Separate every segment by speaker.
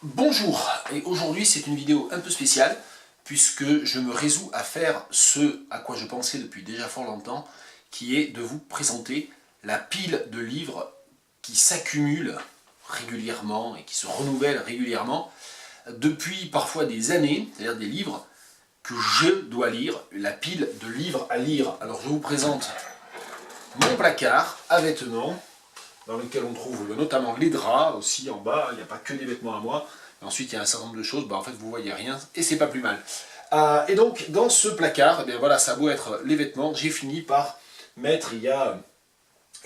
Speaker 1: Bonjour, et aujourd'hui c'est une vidéo un peu spéciale puisque je me résous à faire ce à quoi je pensais depuis déjà fort longtemps, qui est de vous présenter la pile de livres qui s'accumulent régulièrement et qui se renouvellent régulièrement depuis parfois des années, c'est-à-dire des livres que je dois lire, la pile de livres à lire. Alors je vous présente mon placard à vêtements, dans lequel on trouve notamment les draps aussi en bas, il n'y a pas que des vêtements à moi. Et ensuite il y a un certain nombre de choses, en fait vous voyez rien et c'est pas plus mal. Et donc dans ce placard, bien voilà, ça a beau être les vêtements, j'ai fini par mettre il y a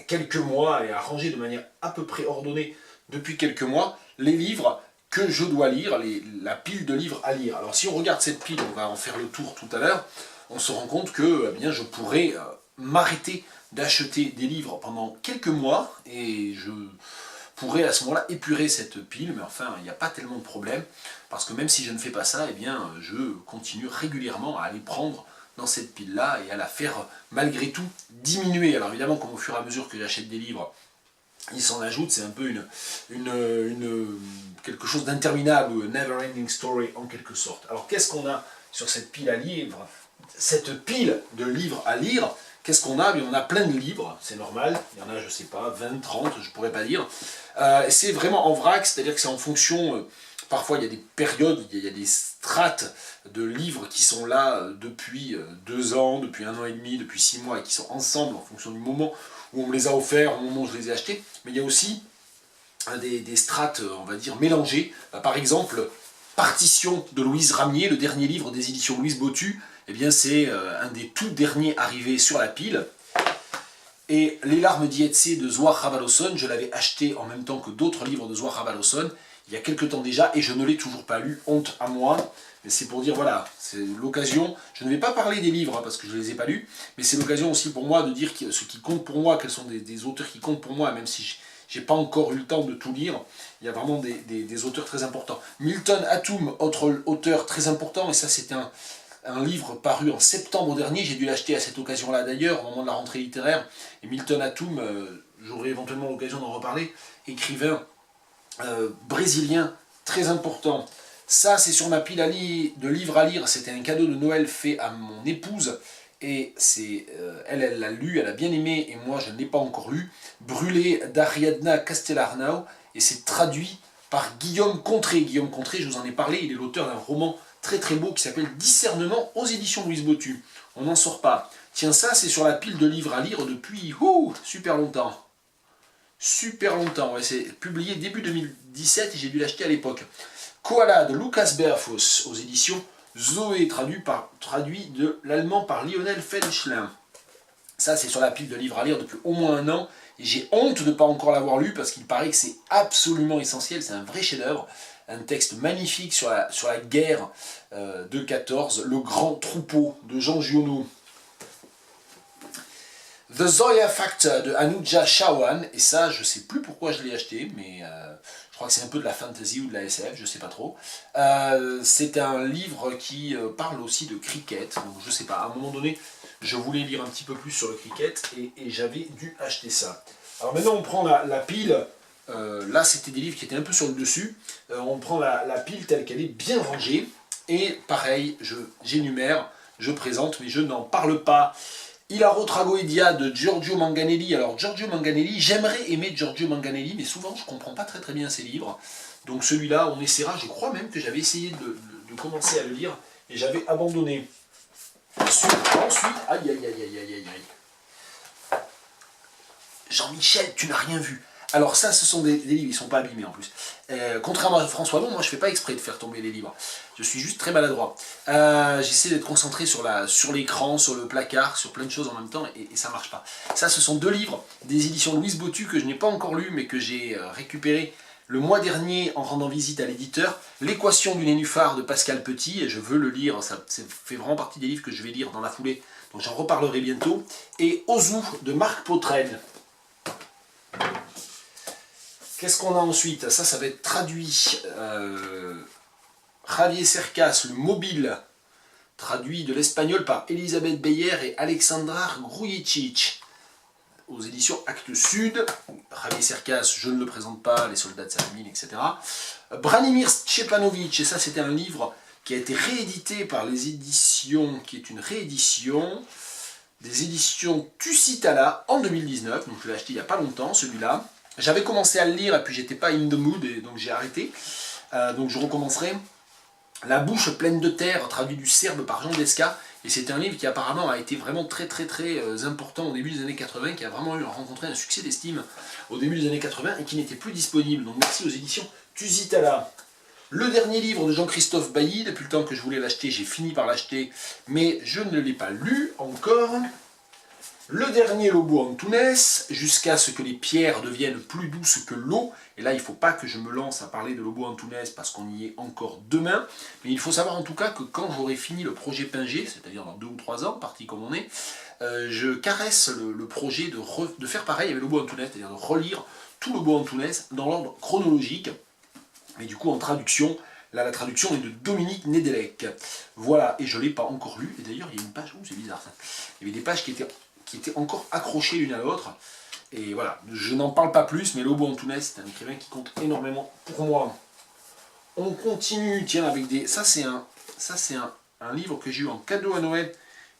Speaker 1: quelques mois et à ranger de manière à peu près ordonnée depuis quelques mois les livres que je dois lire, la pile de livres à lire. Alors si on regarde cette pile, on va en faire le tour tout à l'heure, on se rend compte que eh bien, je pourrais m'arrêter d'acheter des livres pendant quelques mois et je pourrais à ce moment-là épurer cette pile, mais enfin il n'y a pas tellement de problème parce que même si je ne fais pas ça, eh bien, je continue régulièrement à aller prendre dans cette pile-là et à la faire malgré tout diminuer. Alors évidemment, comme au fur et à mesure que j'achète des livres, il s'en ajoute, c'est un peu quelque chose d'interminable, ou never ending story en quelque sorte. Alors qu'est-ce qu'on a sur cette pile à livres? Cette pile de livres à lire, qu'est-ce qu'on a? On a plein de livres, c'est normal, il y en a, je sais pas, 20, 30, je pourrais pas dire. C'est vraiment en vrac, c'est-à-dire que c'est en fonction, parfois il y a des périodes, il y a des strates de livres qui sont là depuis 2 ans, depuis 1 an et demi, depuis 6 mois, et qui sont ensemble en fonction du moment où on me les a offerts, au moment où je les ai achetés, mais il y a aussi des strates, on va dire, mélangées. Par exemple, Partition de Louise Ramier, le dernier livre des éditions Louise Bottu, eh bien c'est un des tout derniers arrivés sur la pile. Et Les larmes d'Ietse de Zohar Ravaloson, je l'avais acheté en même temps que d'autres livres de Zohar Ravaloson, il y a quelques temps déjà, et je ne l'ai toujours pas lu, honte à moi. Mais c'est pour dire, voilà, c'est l'occasion, je ne vais pas parler des livres, parce que je ne les ai pas lus, mais c'est l'occasion aussi pour moi de dire ce qui compte pour moi, quels sont des auteurs qui comptent pour moi, même si j'ai pas encore eu le temps de tout lire, il y a vraiment des auteurs très importants. Milton Atum, autre auteur très important, et ça c'est un livre paru en septembre dernier, j'ai dû l'acheter à cette occasion-là d'ailleurs, au moment de la rentrée littéraire, et Milton Atum, j'aurai éventuellement l'occasion d'en reparler, écrivain brésilien très important. Ça, c'est sur ma pile de livres à lire. C'était un cadeau de Noël fait à mon épouse. Et elle l'a lu, elle a bien aimé, et moi je ne l'ai pas encore lu. Brûlé d'Ariadna Castellarnau, et c'est traduit par Guillaume Contré. Guillaume Contré, je vous en ai parlé, il est l'auteur d'un roman très très beau qui s'appelle Discernement aux éditions Louise Bottu. On n'en sort pas. Tiens, ça, c'est sur la pile de livres à lire depuis super longtemps. Super longtemps, ouais, c'est publié début 2017 et j'ai dû l'acheter à l'époque. Koala de Lucas Berfos aux éditions Zoé, traduit de l'allemand par Lionel Feldschlein. Ça, c'est sur la pile de livres à lire depuis au moins 1 an. Et j'ai honte de ne pas encore l'avoir lu parce qu'il paraît que c'est absolument essentiel. C'est un vrai chef-d'œuvre. Un texte magnifique sur la guerre de 14, Le Grand Troupeau de Jean Giono. The Zoya Factor de Anuja Chawan, et ça je sais plus pourquoi je l'ai acheté, mais je crois que c'est un peu de la fantasy ou de la SF, je sais pas trop. C'est un livre qui parle aussi de cricket, donc je sais pas, à un moment donné je voulais lire un petit peu plus sur le cricket et j'avais dû acheter ça. Alors maintenant on prend la pile, là c'était des livres qui étaient un peu sur le dessus, on prend la pile telle qu'elle est bien rangée, et pareil, j'énumère, je présente, mais je n'en parle pas. Ilaro Tragoedia de Giorgio Manganelli. Alors Giorgio Manganelli, j'aimerais aimer Giorgio Manganelli, mais souvent je ne comprends pas très bien ses livres. Donc celui-là, on essaiera, je crois même que j'avais essayé de commencer à le lire, et j'avais abandonné. Ensuite, aïe aïe aïe aïe aïe aïe aïe. Jean-Michel, tu n'as rien vu. Alors ça, ce sont des livres, ils ne sont pas abîmés en plus. Contrairement à François Long, moi je ne fais pas exprès de faire tomber les livres. Je suis juste très maladroit. J'essaie d'être concentré sur l'écran, sur le placard, sur plein de choses en même temps, et ça ne marche pas. Ça, ce sont 2 livres des éditions Louise Bottu que je n'ai pas encore lus, mais que j'ai récupéré le mois dernier en rendant visite à l'éditeur. L'équation du nénuphar de Pascal Petit, et je veux le lire, ça fait vraiment partie des livres que je vais lire dans la foulée, donc j'en reparlerai bientôt. Et Ozu de Marc Pautrenne. Qu'est-ce qu'on a ensuite? Ça va être traduit. Javier Cercas, Le Mobile, traduit de l'espagnol par Elisabeth Beyer et Alexandra Grujicic. aux éditions Actes Sud. Javier Cercas, je ne le présente pas, Les soldats de Salamine, etc. Branimir Stjepanovic, et ça c'était un livre qui a été réédité par les éditions, qui est une réédition des éditions Tusitala en 2019, donc je l'ai acheté il n'y a pas longtemps celui-là. J'avais commencé à le lire et puis j'étais pas in the mood et donc j'ai arrêté. Donc je recommencerai. La bouche pleine de terre, traduit du serbe par Jean Desca, et c'est un livre qui apparemment a été vraiment très important au début des années 80, qui a vraiment rencontré un succès d'estime au début des années 80 et qui n'était plus disponible. Donc merci aux éditions Tusitala. Le dernier livre de Jean-Christophe Bailly, depuis le temps que je voulais l'acheter, j'ai fini par l'acheter, mais je ne l'ai pas lu encore. Le dernier Lobo Antunes, jusqu'à ce que les pierres deviennent plus douces que l'eau. Et là, il ne faut pas que je me lance à parler de Lobo Antunes parce qu'on y est encore demain. Mais il faut savoir en tout cas que quand j'aurai fini le projet Pinger, c'est-à-dire dans 2 ou 3 ans, parti comme on est, je caresse le projet de faire pareil avec Lobo Antunes, c'est-à-dire de relire tout Lobo Antunes dans l'ordre chronologique. Mais du coup, en traduction, là, la traduction est de Dominique Nedelec. Voilà, et je ne l'ai pas encore lu. Et d'ailleurs, il y a une page, c'est bizarre ça. Il y avait des pages qui étaient encore accrochées l'une à l'autre. Et voilà, je n'en parle pas plus, mais Lobo Antunes, c'est un écrivain qui compte énormément pour moi. On continue, tiens, avec des... Ça, c'est un livre que j'ai eu en cadeau à Noël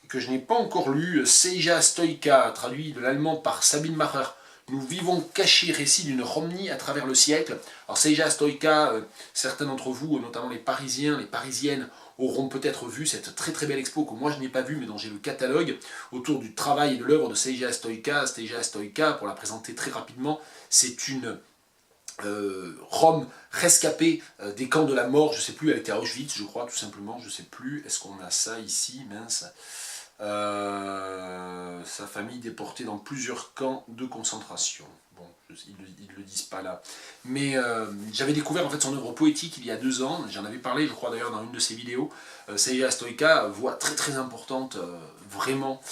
Speaker 1: et que je n'ai pas encore lu. Seija Stoïka, traduit de l'allemand par Sabine Macher. Nous vivons cachés, récit d'une Romnie à travers le siècle. Alors Seija Stoïka, certains d'entre vous, notamment les Parisiens, les Parisiennes, auront peut-être vu cette très belle expo que moi je n'ai pas vue, mais dont j'ai le catalogue, autour du travail et de l'œuvre de Seija Stoïka. Seija Stoïka, pour la présenter très rapidement, c'est une Rome rescapée des camps de la mort, je ne sais plus, elle était à Auschwitz, je crois, tout simplement, je ne sais plus, est-ce qu'on a ça ici, mince. Sa famille déportée dans plusieurs camps de concentration. Bon, ils ne le disent pas là. Mais j'avais découvert en fait son œuvre poétique il y a 2 ans, j'en avais parlé je crois d'ailleurs dans une de ses vidéos. Seija Stoïka, voix très importante, vraiment,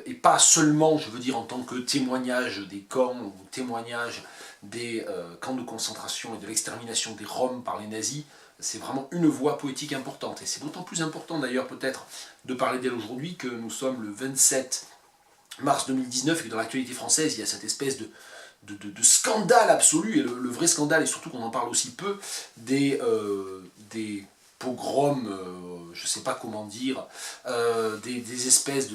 Speaker 1: et pas seulement, je veux dire, en tant que témoignage des camps, ou témoignage des camps de concentration et de l'extermination des Roms par les nazis. C'est vraiment une voix poétique importante. Et c'est d'autant plus important d'ailleurs peut-être de parler d'elle aujourd'hui que nous sommes le 27 mars 2019 et que dans l'actualité française il y a cette espèce de scandale absolu. Et le vrai scandale, et surtout qu'on en parle aussi peu, des pogroms, je ne sais pas comment dire, des espèces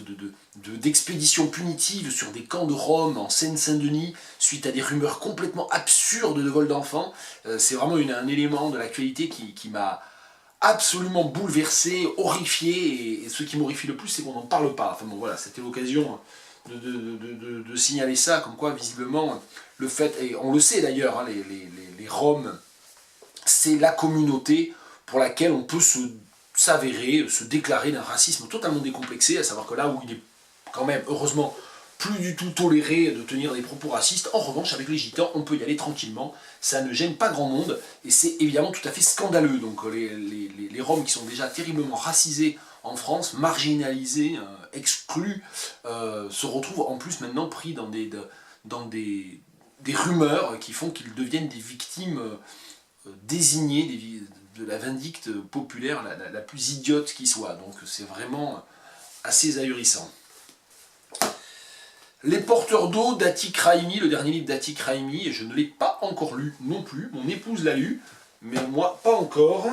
Speaker 1: d'expéditions punitives sur des camps de Roms en Seine-Saint-Denis, suite à des rumeurs complètement absurdes de vol d'enfants. C'est vraiment un élément de l'actualité qui m'a absolument bouleversé, horrifié, et ce qui m'horrifie le plus, c'est qu'on n'en parle pas. Enfin bon, voilà, c'était l'occasion de signaler ça, comme quoi, visiblement, le fait, et on le sait d'ailleurs, hein, les Roms, c'est la communauté pour laquelle on peut s'avérer, se déclarer d'un racisme totalement décomplexé, à savoir que là où il est quand même, heureusement, plus du tout toléré de tenir des propos racistes, en revanche, avec les gitans, on peut y aller tranquillement, ça ne gêne pas grand monde, et c'est évidemment tout à fait scandaleux. Donc les Roms qui sont déjà terriblement racisés en France, marginalisés, exclus, se retrouvent en plus maintenant pris dans des rumeurs qui font qu'ils deviennent des victimes désignées de la vindicte populaire la plus idiote qui soit. Donc c'est vraiment assez ahurissant. Les porteurs d'eau d'Atik Raimi, le dernier livre d'Atik Raimi, et je ne l'ai pas encore lu non plus. Mon épouse l'a lu, mais moi pas encore.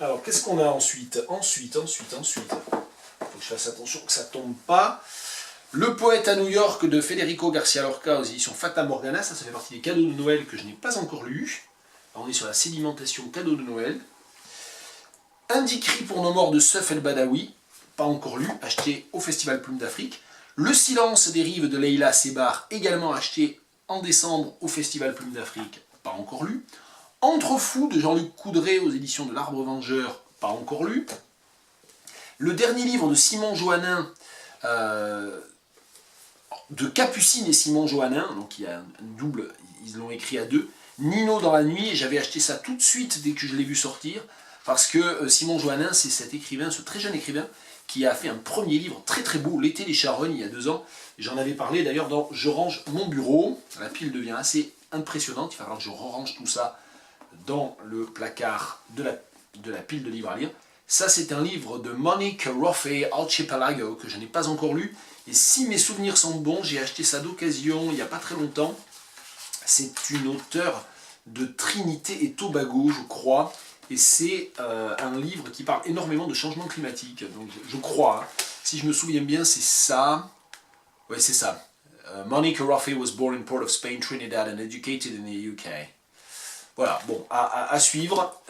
Speaker 1: Alors qu'est-ce qu'on a ensuite ? Ensuite. Il faut que je fasse attention que ça ne tombe pas. Le poète à New York de Federico Garcia Lorca aux éditions Fata Morgana, ça fait partie des cadeaux de Noël que je n'ai pas encore lus. On est sur la sédimentation cadeau de Noël. Un Dikri pour nos morts de Seuf El Badawi, pas encore lu, acheté au Festival Plume d'Afrique. Le silence des rives de Leila Sebar, également acheté en décembre au Festival Plume d'Afrique, pas encore lu. Entre fous de Jean-Luc Coudray aux éditions de l'Arbre Vengeur, pas encore lu. Le dernier livre de Simon Joannin, de Capucine et Simon Joannin, donc il y a un double, ils l'ont écrit à 2. Nino dans la nuit, j'avais acheté ça tout de suite dès que je l'ai vu sortir, parce que Simon Joannin, c'est cet écrivain, ce très jeune écrivain, qui a fait un premier livre très beau, L'été des charognes, il y a 2 ans. J'en avais parlé d'ailleurs dans Je range mon bureau. La pile devient assez impressionnante, il faudra que je range tout ça dans le placard de la pile de livres à lire. Ça, c'est un livre de Monique Roffey, Archipelago, que je n'ai pas encore lu. Et si mes souvenirs sont bons, j'ai acheté ça d'occasion il n'y a pas très longtemps. C'est une auteure de Trinité et Tobago, je crois. Et c'est un livre qui parle énormément de changement climatique. Donc, je crois, hein. Si je me souviens bien, c'est ça. Oui, c'est ça. Monique Roffey was born in Port of Spain, Trinidad, and educated in the UK. Voilà, bon, à suivre.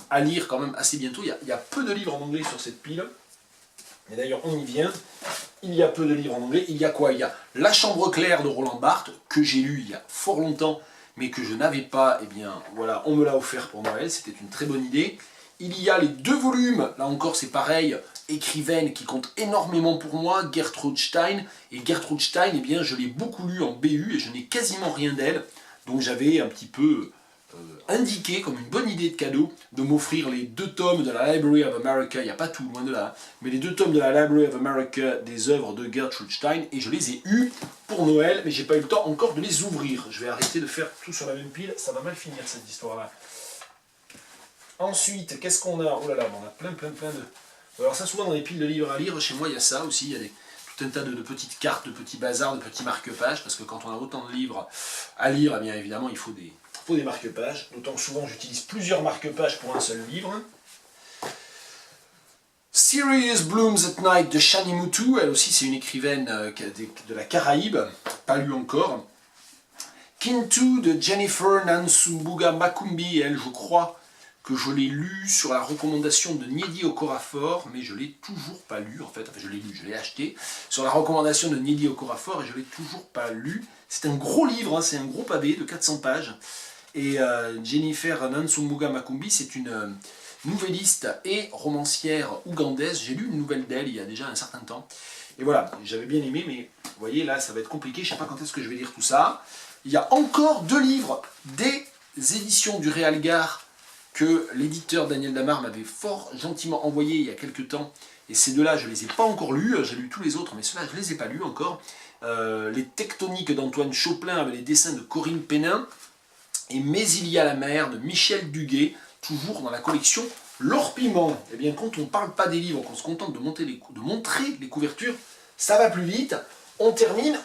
Speaker 1: À lire quand même assez bientôt. Il y a peu de livres en anglais sur cette pile. Et d'ailleurs, on y vient. Il y a peu de livres en anglais. Il y a quoi? Il y a La Chambre claire de Roland Barthes, que j'ai lu il y a fort longtemps, mais que je n'avais pas. Eh bien, voilà, on me l'a offert pour Noël. C'était une très bonne idée. Il y a les 2 volumes. Là encore, c'est pareil. Écrivaine qui compte énormément pour moi, Gertrude Stein. Et Gertrude Stein, eh bien, je l'ai beaucoup lu en BU et je n'ai quasiment rien d'elle. Donc j'avais un petit peu indiqué comme une bonne idée de cadeau de m'offrir les 2 tomes de la Library of America, il n'y a pas tout loin de là, mais les 2 tomes de la Library of America des œuvres de Gertrude Stein, et je les ai eus pour Noël, mais j'ai pas eu le temps encore de les ouvrir. Je vais arrêter de faire tout sur la même pile, ça va mal finir cette histoire-là. Ensuite, qu'est-ce qu'on a? Oh là là, on a plein de... Alors ça, souvent dans les piles de livres à lire, chez moi il y a ça aussi, il y a tout un tas de petites cartes, de petits bazars, de petits marque-pages, parce que quand on a autant de livres à lire, eh bien évidemment il faut des marque-pages, d'autant que souvent j'utilise plusieurs marque-pages pour un seul livre. Sirius Blooms at Night de Shani Mutu, elle aussi c'est une écrivaine de la Caraïbe, pas lue encore. Kintu de Jennifer Nansumbuga Makumbi, elle je crois que je l'ai lu sur la recommandation de Nnedi Okorafor, mais je ne l'ai toujours pas lu en fait, enfin je l'ai lu, je l'ai acheté, sur la recommandation de Nnedi Okorafor et je ne l'ai toujours pas lu. C'est un gros livre, hein, c'est un gros pavé de 400 pages. Et Jennifer Nansumbuga Makumbi, c'est une nouvelliste et romancière ougandaise. J'ai lu une nouvelle d'elle il y a déjà un certain temps. Et voilà, j'avais bien aimé, mais vous voyez, là, ça va être compliqué. Je ne sais pas quand est-ce que je vais lire tout ça. Il y a encore 2 livres des éditions du Réalgar que l'éditeur Daniel Damar m'avait fort gentiment envoyé il y a quelques temps. Et ces 2-là, je ne les ai pas encore lus. J'ai lu tous les autres, mais ceux-là, je ne les ai pas lus encore. Les Tectoniques d'Antoine Choplin avec les dessins de Corinne Pénin. Et Mais il y a la mer de Michel Duguay, toujours dans la collection L'Or Piment. Et bien quand on ne parle pas des livres, qu'on se contente de montrer les couvertures, ça va plus vite. On termine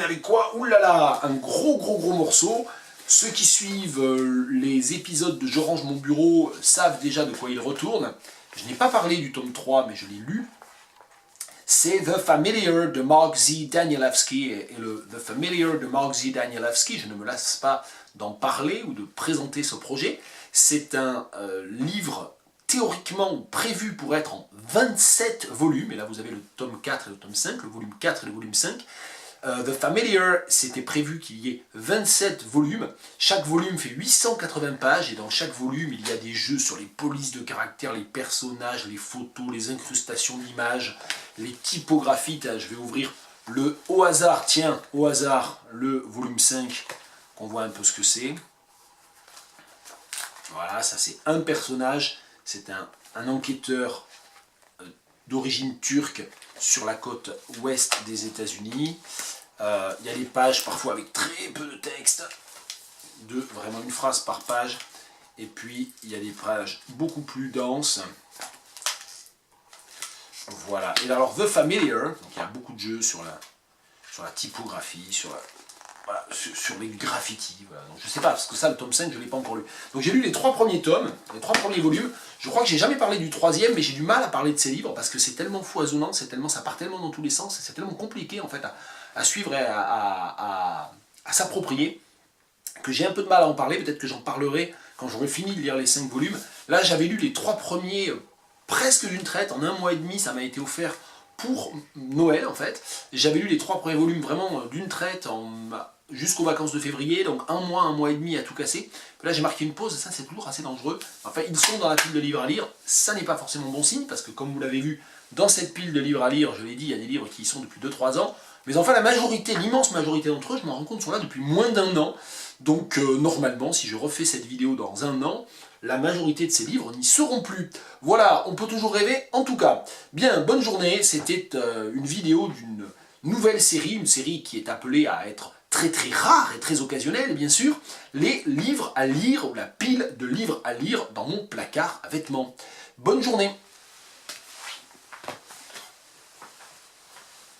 Speaker 1: avec quoi? Ouh là là, un gros morceau. Ceux qui suivent les épisodes de Je range mon bureau savent déjà de quoi il retourne. Je n'ai pas parlé du tome 3, mais je l'ai lu. C'est The Familiar de Mark Z. Danielewski. Et le The Familiar de Mark Z. Danielewski, je ne me lasse pas d'en parler ou de présenter ce projet. C'est un livre théoriquement prévu pour être en 27 volumes. Et là, vous avez le tome 4 et le tome 5, le volume 4 et le volume 5. The Familiar, c'était prévu qu'il y ait 27 volumes. Chaque volume fait 880 pages et dans chaque volume, il y a des jeux sur les polices de caractère, les personnages, les photos, les incrustations d'images, les typographies. Je vais ouvrir au hasard, tiens, au hasard, le volume 5, qu'on voit un peu ce que c'est. Voilà, ça c'est un personnage, c'est un enquêteur d'origine turque sur la côte ouest des États-Unis. Il y a des pages parfois avec très peu de texte, vraiment une phrase par page, et puis il y a des pages beaucoup plus denses. Voilà, et alors The Familiar, donc il y a beaucoup de jeux sur la typographie, sur les graffitis, voilà. Donc je sais pas, parce que ça, le tome 5, je ne l'ai pas encore lu. Donc j'ai lu les 3 premiers tomes, les 3 premiers volumes. Je crois que j'ai jamais parlé du 3e, mais j'ai du mal à parler de ces livres, parce que c'est tellement foisonnant, ça part tellement dans tous les sens, c'est tellement compliqué en fait à suivre et à s'approprier, que j'ai un peu de mal à en parler. Peut-être que j'en parlerai quand j'aurai fini de lire les 5 volumes. Là, j'avais lu les 3 premiers presque d'une traite, en 1 mois et demi, ça m'a été offert pour Noël en fait. J'avais lu les 3 premiers volumes vraiment d'une traite jusqu'aux vacances de février, donc 1 mois et demi à tout casser. Là j'ai marqué une pause, et ça c'est toujours assez dangereux. Enfin, ils sont dans la pile de livres à lire, ça n'est pas forcément bon signe, parce que comme vous l'avez vu, dans cette pile de livres à lire, je l'ai dit, il y a des livres qui y sont depuis 2-3 ans, mais enfin la majorité, l'immense majorité d'entre eux, je m'en rends compte, sont là depuis moins d'1 an. Donc normalement, si je refais cette vidéo dans 1 an, la majorité de ces livres n'y seront plus. Voilà, on peut toujours rêver, en tout cas. Bien, bonne journée, c'était une vidéo d'une nouvelle série, une série qui est appelée à être très très rare et très occasionnelle, bien sûr, les livres à lire, ou la pile de livres à lire dans mon placard à vêtements. Bonne journée.